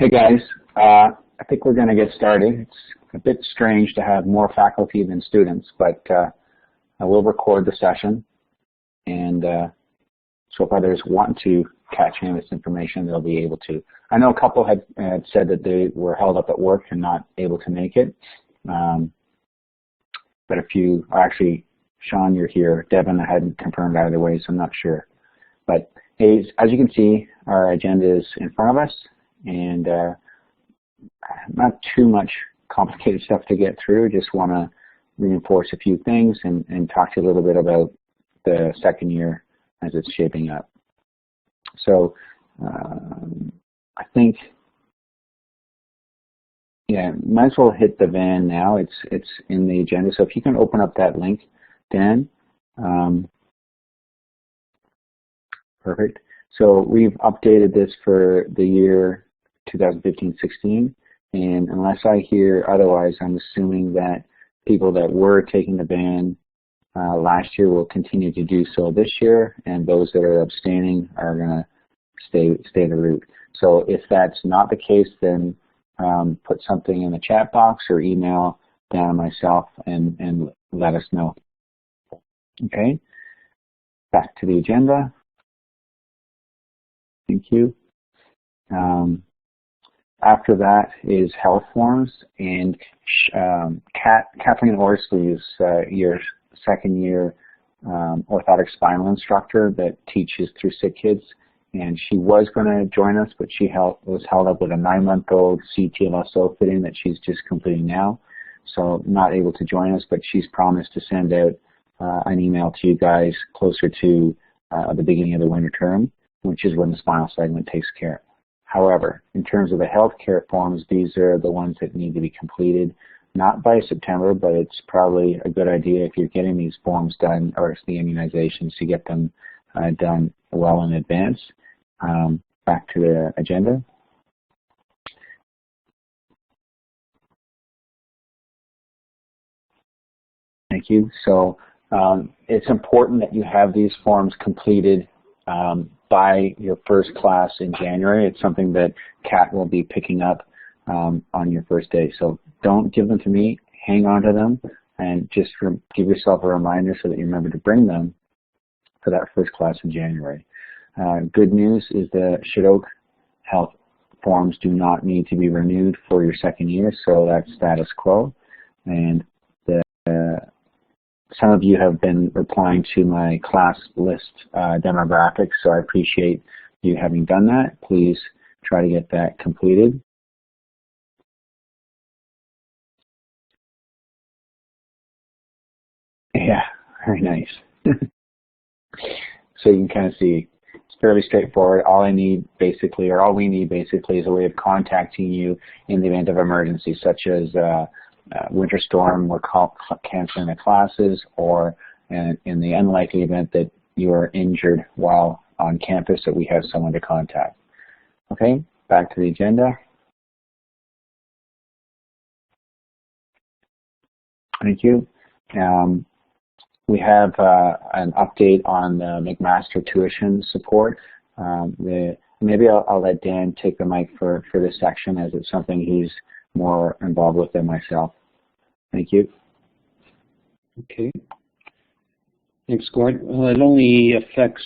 Hey guys, I think we're going to get started. It's a bit strange to have more faculty than students, but I will record the session, and so if others want to catch any of this information, they'll be able to. I know a couple had said that they were held up at work and not able to make it, but a few, actually, Sean, you're here. Devin, I hadn't confirmed either way, so I'm not sure. But hey, as you can see, our agenda is in front of us, and not too much complicated stuff to get through. Just want to reinforce a few things and talk to you a little bit about the second year as it's shaping up. So I think, yeah, might as well hit the van now. It's in the agenda. So if you can open up that link, Dan. Perfect. So we've updated this for the year 2015-16, and unless I hear otherwise, I'm assuming that people that were taking the ban last year will continue to do so this year, and those that are abstaining are going to stay the route. So if that's not the case, then put something in the chat box or email Dan and myself and let us know. Okay, back to the agenda. Thank you. After that is health forms, and Kathleen Orsley is your second year orthotic spinal instructor that teaches through Sick Kids, and she was going to join us, but she was held up with a 9-month-old CTLSO fitting that she's just completing now, so not able to join us, but she's promised to send out an email to you guys closer to the beginning of the winter term, which is when the spinal segment takes care. However, in terms of the healthcare forms, these are the ones that need to be completed, not by September, but it's probably a good idea if you're getting these forms done, or the immunizations, to get them done well in advance. Back to the agenda. Thank you. So it's important that you have these forms completed by your first class in January. It's something that Kat will be picking up on your first day. So don't give them to me, hang on to them, and just give yourself a reminder so that you remember to bring them for that first class in January. Good news is the Shidok health forms do not need to be renewed for your second year, so that's status quo. And some of you have been replying to my class list demographics, so I appreciate you having done that. Please try to get that completed. Yeah, very nice. So you can kind of see it's fairly straightforward. All I need basically, or all we need basically, is a way of contacting you in the event of emergency, such as winter storm, we're canceling the classes, or in the unlikely event that you are injured while on campus, that we have someone to contact. Okay, back to the agenda. Thank you. We have an update on the McMaster tuition support. Maybe I'll let Dan take the mic for this section, as it's something he's more involved with than myself. Thank you. Okay. Thanks, Gord. Well, it only affects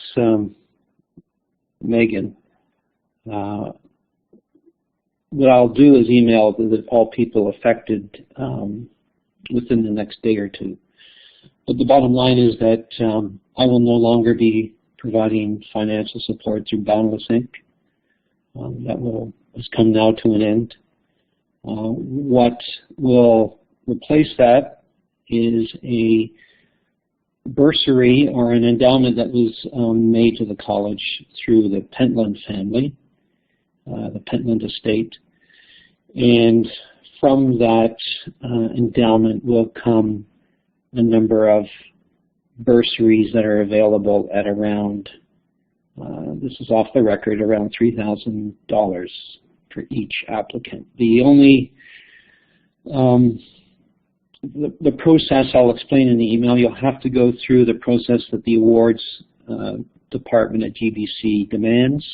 Megan. What I'll do is email all people affected within the next day or two. But the bottom line is that I will no longer be providing financial support through Boundless Inc. That has come now to an end. What will replace that is a bursary or an endowment that was made to the college through the Pentland family, the Pentland estate. And from that endowment will come a number of bursaries that are available at around, this is off the record, around $3,000 for each applicant. The only, the process I'll explain in the email, you'll have to go through the process that the awards department at GBC demands.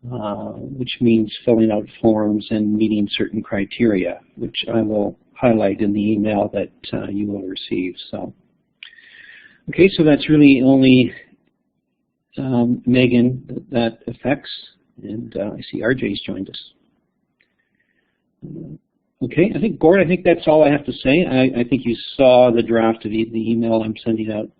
which means filling out forms and meeting certain criteria, which I will highlight in the email that you will receive. So, okay, so that's really only Megan that affects, and I see RJ's joined us. Okay, Gord, I think that's all I have to say. I think you saw the draft of the email I'm sending out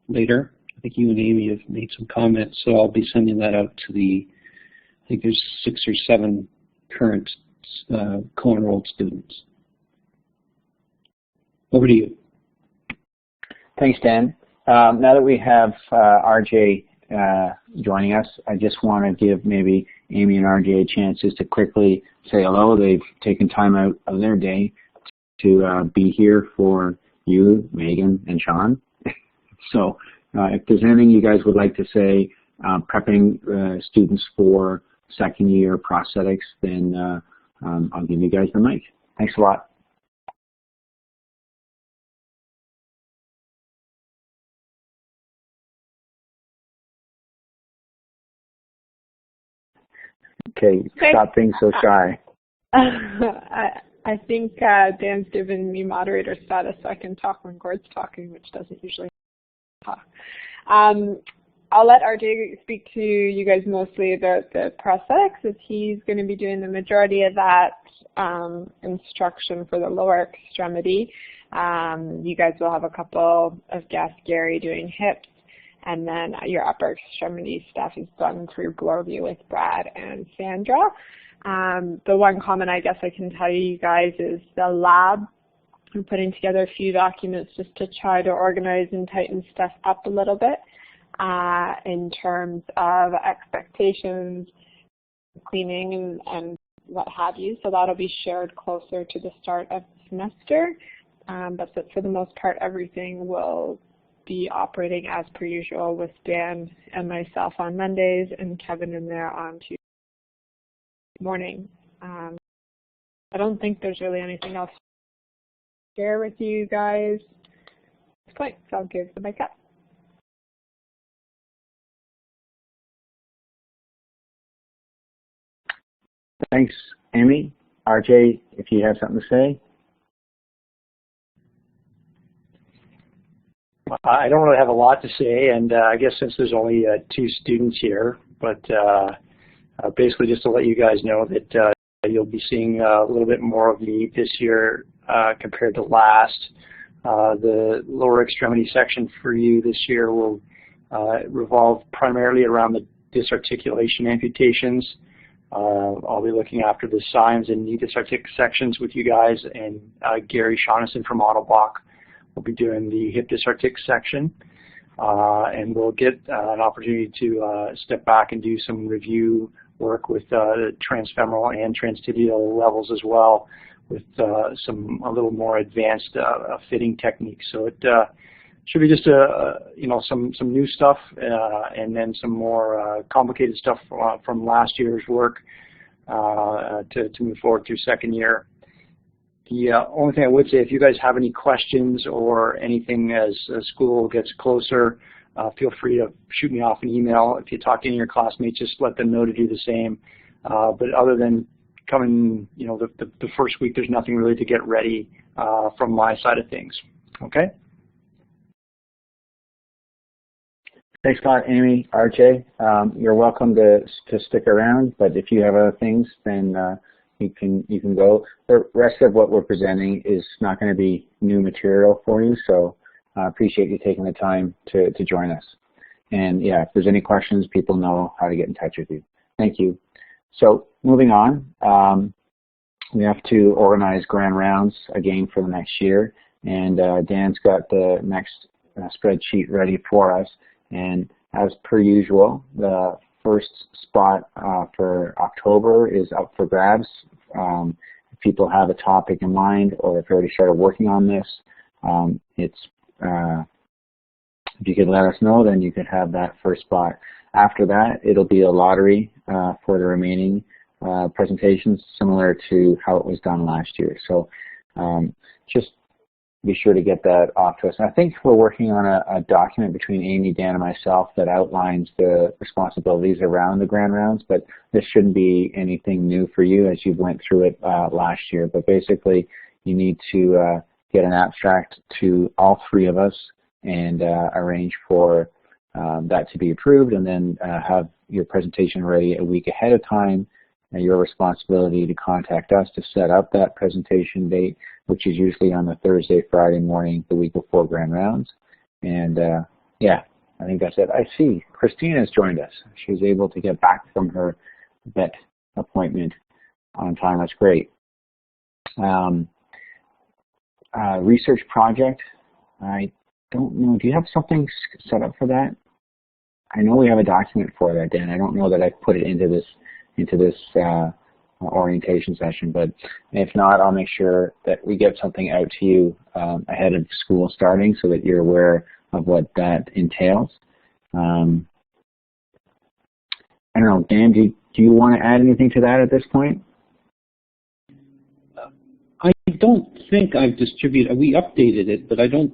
later. I think you and Amy have made some comments, so I'll be sending that out to I think there's 6 or 7 current co-enrolled students. Over to you. Thanks, Dan. Now that we have RJ joining us, I just want to give maybe Amy and RJ a chance just to quickly say hello. They've taken time out of their day to be here for you, Megan, and Sean. So if there's anything you guys would like to say, prepping students for second year prosthetics, then I'll give you guys the mic. Thanks a lot. Okay, stop being so shy. I think Dan's given me moderator status so I can talk when Gord's talking, which doesn't usually talk. I'll let RJ speak to you guys mostly about the prosthetics, as he's going to be doing the majority of that instruction for the lower extremity. You guys will have a couple of guests, Gary doing hips, and then your upper extremity stuff is done through Glowview with Brad and Sandra. The one comment I guess I can tell you guys is the lab. I'm putting together a few documents just to try to organize and tighten stuff up a little bit in terms of expectations, cleaning, and what have you. So that'll be shared closer to the start of the semester. But for the most part, everything will be operating as per usual with Dan and myself on Mondays and Kevin in there on Tuesday morning. I don't think there's really anything else to share with you guys at this point, so I'll give the mic up. Thanks, Amy. RJ, if you have something to say. I don't really have a lot to say, and I guess since there's only 2 students here, but basically just to let you guys know that you'll be seeing a little bit more of me this year compared to last. The lower extremity section for you this year will revolve primarily around the disarticulation amputations. I'll be looking after the signs and knee disartic sections with you guys, and Gary Shaughnessy from Autoblock will be doing the hip disartic section, and we'll get an opportunity to step back and do some review work with transfemoral and transtibial levels as well, with some a little more advanced fitting techniques. So it should be just some new stuff, and then some more complicated stuff from last year's work to move forward through second year. The only thing I would say, if you guys have any questions or anything as school gets closer, feel free to shoot me off an email. If you talk to any of your classmates, just let them know to do the same. But other than coming, the first week, there's nothing really to get ready from my side of things. Okay? Thanks a lot, Amy. RJ, you're welcome to stick around, but if you have other things, then you can go. The rest of what we're presenting is not going to be new material for you, so I appreciate you taking the time to join us. And yeah, if there's any questions, people know how to get in touch with you. Thank you. So moving on, we have to organize grand rounds again for the next year, and Dan's got the next spreadsheet ready for us. And as per usual, the first spot for October is up for grabs. If people have a topic in mind, or if you already started working on this, if you could let us know, then you could have that first spot. After that, it'll be a lottery for the remaining presentations, similar to how it was done last year. So just be sure to get that off to us. And I think we're working on a document between Amy, Dan, and myself that outlines the responsibilities around the Grand Rounds, but this shouldn't be anything new for you as you went through it last year. But basically, you need to get an abstract to all three of us and arrange for that to be approved, and then have your presentation ready a week ahead of time. And your responsibility to contact us to set up that presentation date, which is usually on the Thursday, Friday morning, the week before Grand Rounds. And yeah, I think that's it. I see Christina has joined us. She was able to get back from her vet appointment on time. That's great. Research project. I don't know. Do you have something set up for that? I know we have a document for that, Dan. I don't know that I put it into this orientation session, but if not, I'll make sure that we get something out to you ahead of school starting so that you're aware of what that entails. I don't know, Dan, do you want to add anything to that at this point? I don't think I've distributed, we updated it, but I'm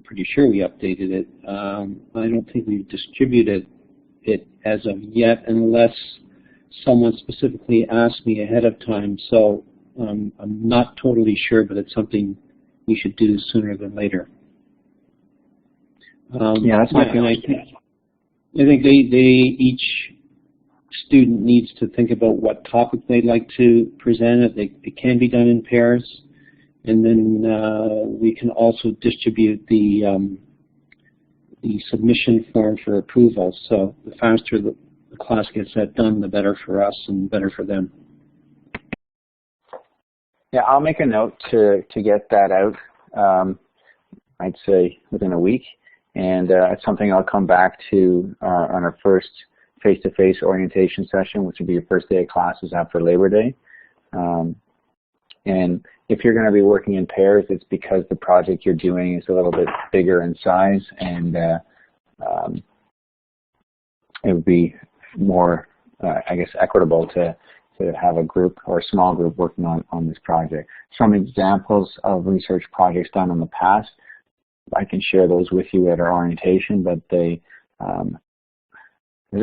pretty sure we updated it. I don't think we've distributed it as of yet unless someone specifically asked me ahead of time, so I'm not totally sure, but it's something we should do sooner than later. Yeah, that's my feeling. I think each student needs to think about what topic they'd like to present. It can be done in pairs, and then we can also distribute the submission form for approval. So the faster the class gets that done, the better for us and better for them. Yeah, I'll make a note to get that out, I'd say within a week, and it's something I'll come back to on our first face-to-face orientation session, which will be your first day of classes after Labor Day. And if you're going to be working in pairs, it's because the project you're doing is a little bit bigger in size, and it would be more, I guess, equitable to have a group or a small group working on this project. Some examples of research projects done in the past, I can share those with you at our orientation, but there's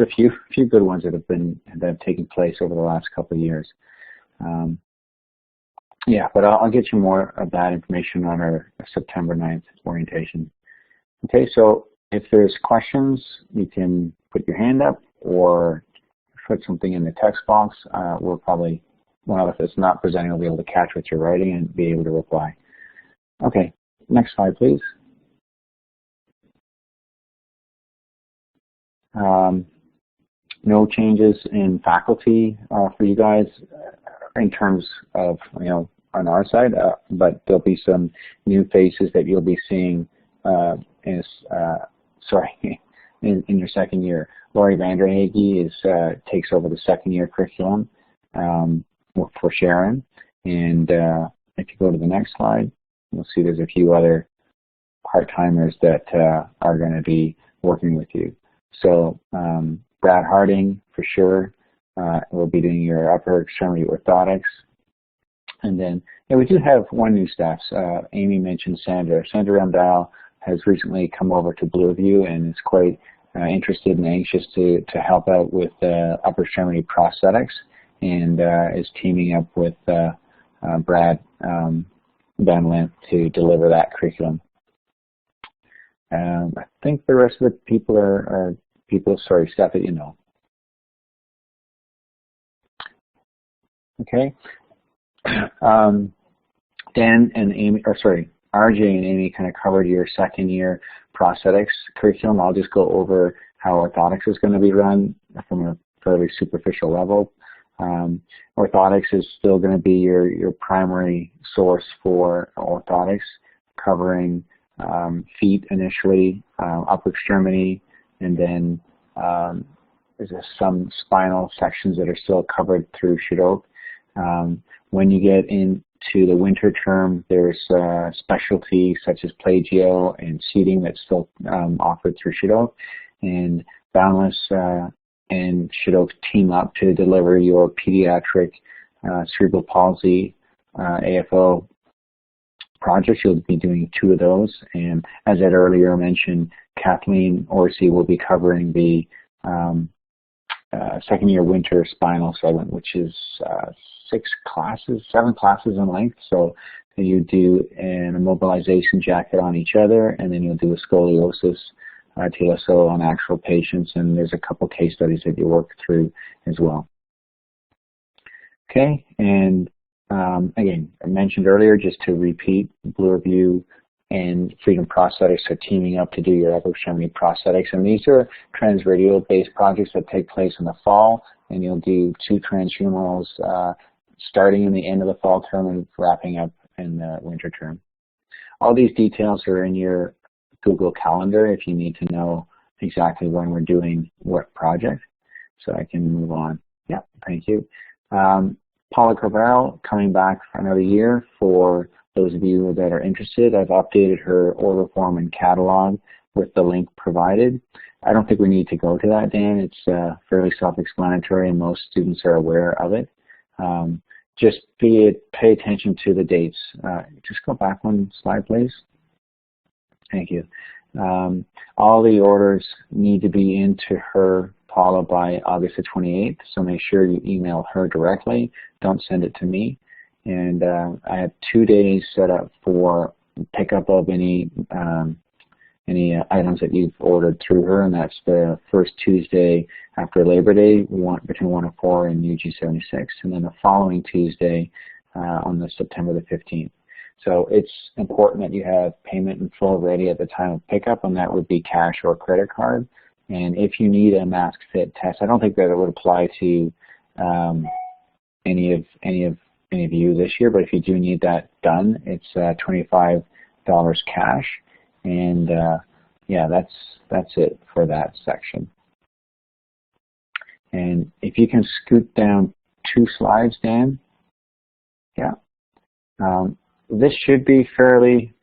a few good ones that have taken place over the last couple of years. Yeah, but I'll get you more of that information on our September 9th orientation. Okay, so if there's questions, you can put your hand up or put something in the text box. We'll probably, well, if it's not presenting, we'll be able to catch what you're writing and be able to reply. Okay, next slide, please. No changes in faculty for you guys in terms of, on our side, but there'll be some new faces that you'll be seeing in your second year. Lori Vanderhage takes over the second year curriculum for Sharon. And if you go to the next slide, you'll see there's a few other part-timers that are going to be working with you. So Brad Harding, for sure, will be doing your upper extremity orthotics. And then we do have one new staff. Amy mentioned Sandra. Sandra Ramdal has recently come over to Blueview and is quite interested and anxious to help out with upper extremity prosthetics, and is teaming up with Brad Van Lent to deliver that curriculum. I think the rest of the people are staff that you know. Okay. Dan and Amy, RJ and Amy kind of covered your second year prosthetics curriculum. I'll just go over how orthotics is going to be run from a fairly superficial level. Orthotics is still going to be your primary source for orthotics, covering feet initially, upper extremity, and then there's some spinal sections that are still covered through Shidok. When you get into the winter term, there's specialty such as plagio and seating that's still offered through Shidok, and Boundless and Shidok team up to deliver your pediatric cerebral palsy, AFO projects. You'll be doing 2 of those, and as I earlier mentioned, Kathleen Orsi will be covering the second year winter spinal segment, which is 7 classes in length. So you do an immobilization jacket on each other, and then you'll do a scoliosis TSO on actual patients, and there's a couple case studies that you work through as well. Okay, and again, I mentioned earlier, just to repeat, Blue Review and Freedom Prosthetics are teaming up to do your upper extremity prosthetics, and these are transradial based projects that take place in the fall, and you'll do 2 transhumorals starting in the end of the fall term and wrapping up in the winter term. All these details are in your Google Calendar if you need to know exactly when we're doing what project. So I can move on. Yeah, thank you. Paula Carbaro coming back for another year. For those of you that are interested, I've updated her order form and catalog with the link provided. I don't think we need to go to that, Dan. It's fairly self-explanatory and most students are aware of it. Just pay attention to the dates. Just go back 1 slide, please. Thank you. All the orders need to be into her, Paula, by August the 28th, so make sure you email her directly. Don't send it to me. And I have 2 days set up for pickup of any items that you've ordered through her, and that's the first Tuesday after Labor Day. We want between 1 and 4 in UG76, and then the following Tuesday on the September the 15th. So it's important that you have payment in full ready at the time of pickup, and that would be cash or credit card. And if you need a mask fit test, I don't think that it would apply to any of you this year, but if you do need that done, it's $25 cash. And yeah, that's it for that section. And if you can scoot down 2 slides, Dan. Yeah. This should be fairly,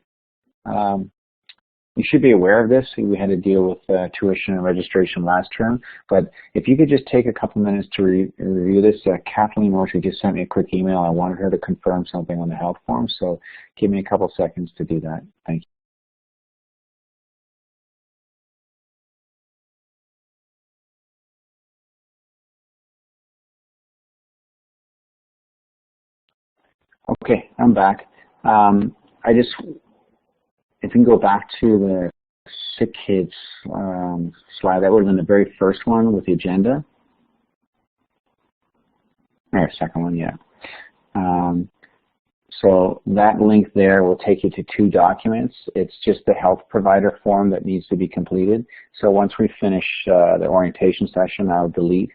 you should be aware of this. We had to deal with tuition and registration last term, but if you could just take a couple minutes to review this. Kathleen Orsi just sent me a quick email. I wanted her to confirm something on the health form, so give me a couple seconds to do that. Thank you. Okay, I'm back. If you can go back to the sick kids slide, that would have been the very first one with the agenda. Or second one, yeah. So that link there will take you to 2 documents. It's just the health provider form that needs to be completed. So once we finish the orientation session, I'll delete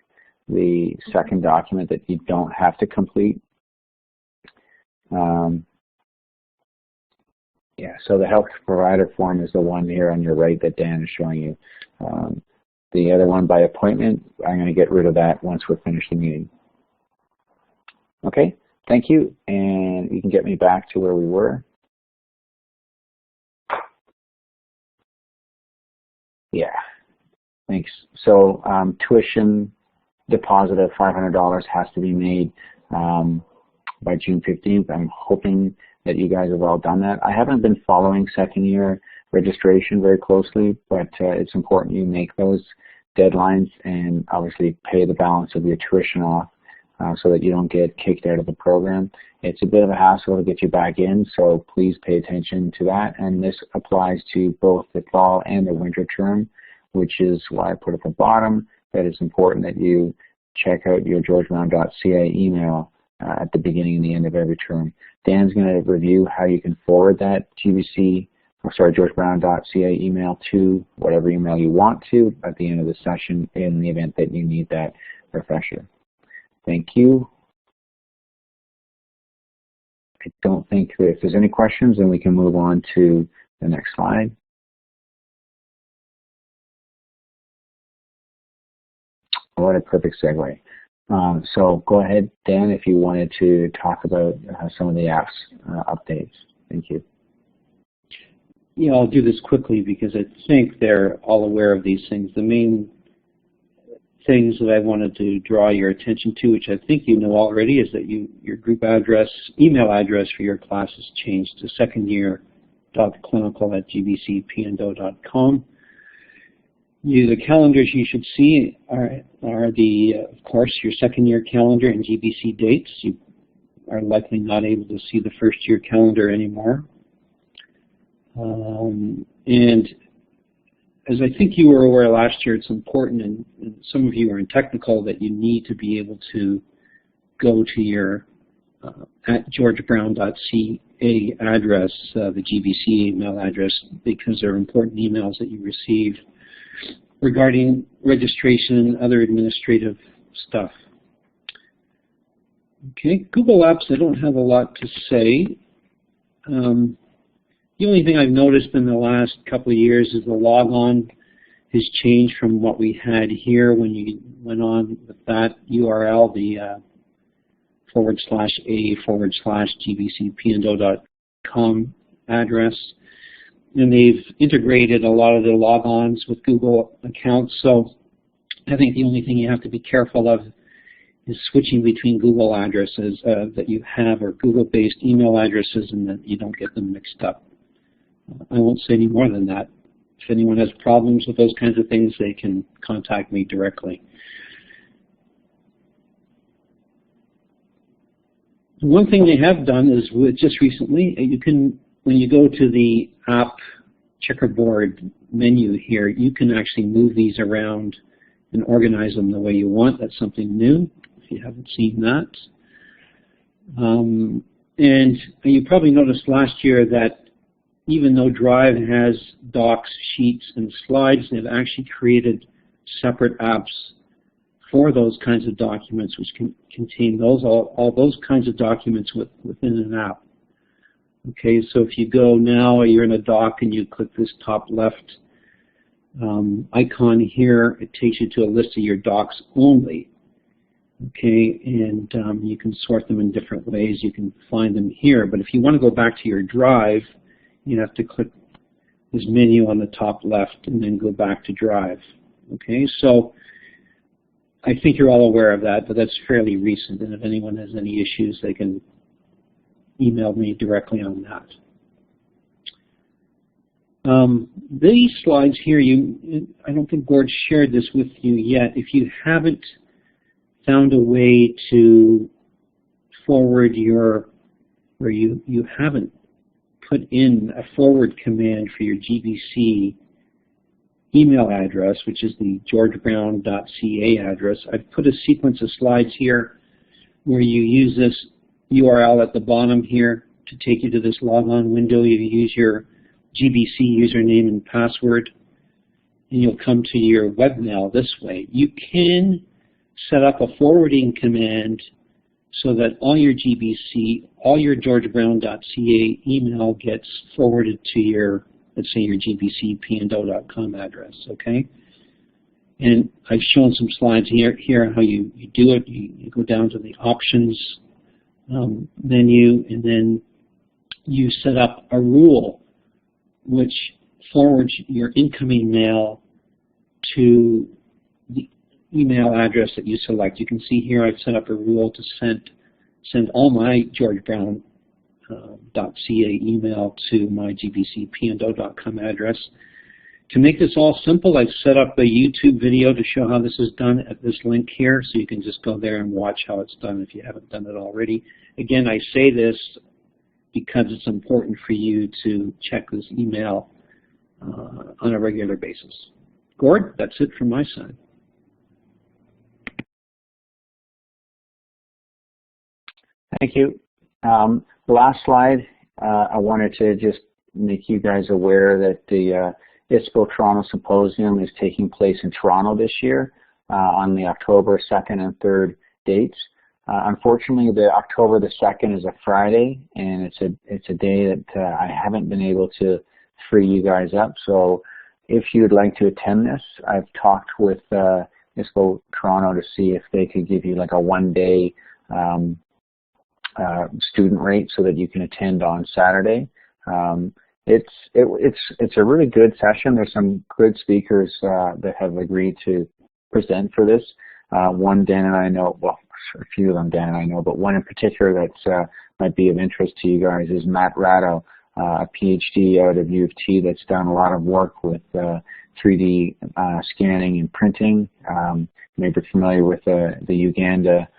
the second document that you don't have to complete. Yeah, so the health provider form is the one here on your right that Dan is showing you. The other one by appointment, I'm going to get rid of that once we're finished the meeting. Okay, thank you, and you can get me back to where we were. Yeah, thanks. So tuition deposit of $500 has to be made by June 15th. I'm hoping that you guys have all done that. I haven't been following second year registration very closely, but it's important you make those deadlines and obviously pay the balance of your tuition off so that you don't get kicked out of the program. It's a bit of a hassle to get you back in, so please pay attention to that. And this applies to both the fall and the winter term, which is why I put at the bottom that it's important that you check out your georgebrown.ca email at the beginning and the end of every term. Dan's going to review how you can forward that georgebrown.ca email to whatever email you want to at the end of the session in the event that you need that refresher. Thank you. I don't think that if there's any questions, then we can move on to the next slide. What a perfect segue. So go ahead, Dan, if you wanted to talk about some of the apps updates. Thank you. Yeah, I'll do this quickly because I think they're all aware of these things. The main things that I wanted to draw your attention to, which I think you know already, is that your group address, email address for your class has changed to secondyear.clinical@gbcpndo.com. The calendars you should see are of course, your second year calendar and GBC dates. You are likely not able to see the first year calendar anymore. And as I think you were aware last year, it's important, and some of you are in technical, that you need to be able to go to your at georgebrown.ca address, the GBC email address, because they're important emails that you receive regarding registration and other administrative stuff. Okay, Google Apps, I don't have a lot to say. The only thing I've noticed in the last couple of years is the logon has changed from what we had here when you went on with that URL, the /a/gbcpndo.com address. And they've integrated a lot of the logons with Google accounts. So I think the only thing you have to be careful of is switching between Google addresses that you have, or Google-based email addresses, and that you don't get them mixed up. I won't say any more than that. If anyone has problems with those kinds of things, they can contact me directly. One thing they have done is, just recently, you can, when you go to the app checkerboard menu here, you can actually move these around and organize them the way you want. That's something new, if you haven't seen that. And you probably noticed last year that even though Drive has docs, sheets, and slides, they've actually created separate apps for those kinds of documents, which can contain all those kinds of documents within an app. Okay, so if you go now, you're in a doc and you click this top left icon here, it takes you to a list of your docs only. Okay, and you can sort them in different ways. You can find them here, but if you want to go back to your Drive, you have to click this menu on the top left and then go back to Drive. Okay, so I think you're all aware of that, but that's fairly recent, and if anyone has any issues, they can email me directly on that. These slides here, I don't think Gord shared this with you yet. If you haven't found a way to forward or you haven't put in a forward command for your GBC email address, which is the georgebrown.ca address, I've put a sequence of slides here where you use this URL at the bottom here to take you to this logon window. You use your GBC username and password, and you'll come to your webmail this way. You can set up a forwarding command so that all your GBC, all your georgebrown.ca email gets forwarded to your, let's say, your gbcpndo.com address, okay? And I've shown some slides here how you do it. You go down to the options menu, and then you set up a rule which forwards your incoming mail to the email address that you select. You can see here I've set up a rule to send all my georgebrown.ca email to my gbcpndo.com address. To make this all simple, I've set up a YouTube video to show how this is done at this link here, so you can just go there and watch how it's done if you haven't done it already. Again, I say this because it's important for you to check this email on a regular basis. Gord, that's it from my side. Thank you. The last slide, I wanted to just make you guys aware that the ISPO Toronto Symposium is taking place in Toronto this year on the October 2nd and 3rd dates. Unfortunately, the October the 2nd is a Friday, and it's a day that I haven't been able to free you guys up. So if you'd like to attend this, I've talked with ISPO Toronto to see if they could give you like a one-day student rate so that you can attend on Saturday. It's a really good session. There's some good speakers that have agreed to present for this. One Dan and I know, well, a few of them Dan and I know, but one in particular that might be of interest to you guys is Matt Ratto, a PhD out of U of T that's done a lot of work with 3D scanning and printing. Maybe you're familiar with the Uganda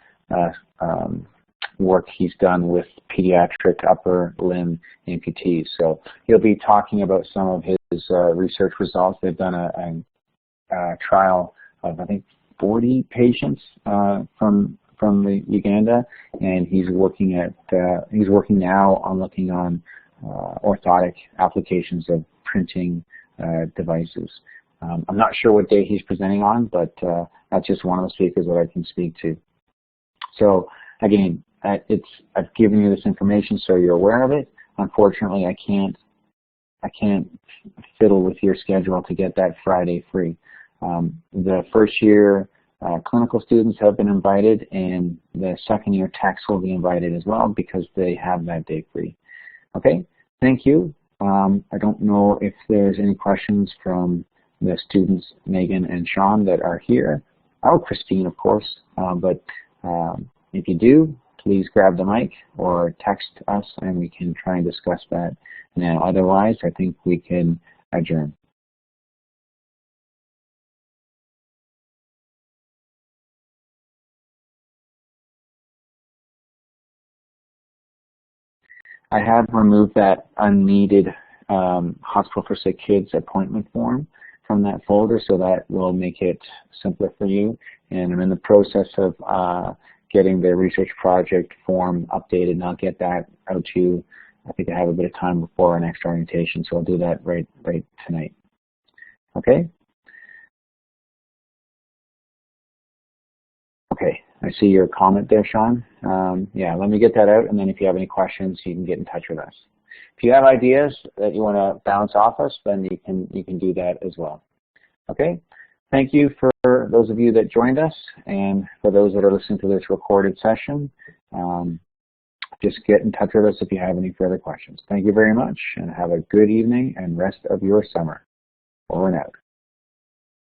work he's done with pediatric upper limb amputees. So he'll be talking about some of his research results. They've done a trial of, I think, 40 patients from the Uganda, and he's working now on looking on orthotic applications of printing devices. I'm not sure what day he's presenting on, but that's just one of the speakers that I can speak to. So again, I've given you this information so you're aware of it. Unfortunately, I can't fiddle with your schedule to get that Friday free. The first year clinical students have been invited, and the second year techs will be invited as well because they have that day free. Okay, thank you. I don't know if there's any questions from the students, Megan and Sean, that are here. Oh, Christine, of course. But if you do, please grab the mic or text us and we can try and discuss that now. Otherwise, I think we can adjourn. I have removed that unneeded Hospital for Sick Kids appointment form from that folder, so that will make it simpler for you. And I'm in the process of getting the research project form updated, and I'll get that out to you. I think I have a bit of time before our next orientation, so I'll do that right tonight. Okay? Okay, I see your comment there, Sean. Yeah, let me get that out, and then if you have any questions, you can get in touch with us. If you have ideas that you want to bounce off us, then you can do that as well. Okay? Thank you for those of you that joined us, and for those that are listening to this recorded session. Just get in touch with us if you have any further questions. Thank you very much, and have a good evening and rest of your summer. Over and out.